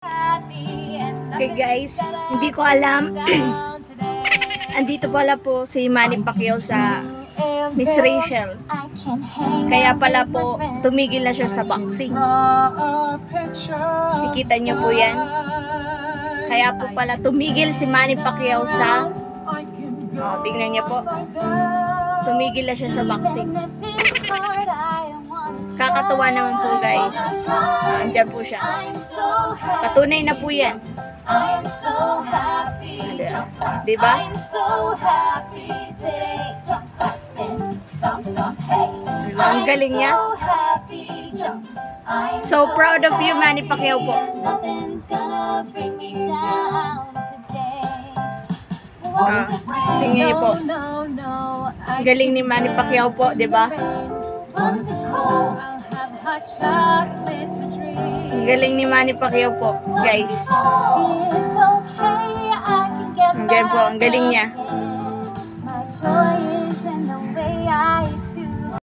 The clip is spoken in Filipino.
Okay guys, hindi ko alam. Andito pala po si Manny Pacquiao sa Miss Rachel. Kaya pala po tumigil na siya sa boxing. Nakikita niyo po yan. Kaya po pala tumigil si Manny Pacquiao sa tingnan niyo po. Tumigil na siya sa boxing. Kakatuwa naman po guys. Andyan po siya. Patunay na po yan. Diba? Ang galing niya. So proud of you, Manny Pacquiao po. Tingnan niyo po. Galing ni Manny Pacquiao po, diba? Ang galing ni Manny Pacquiao po, guys. Ang galing po, ang galing niya.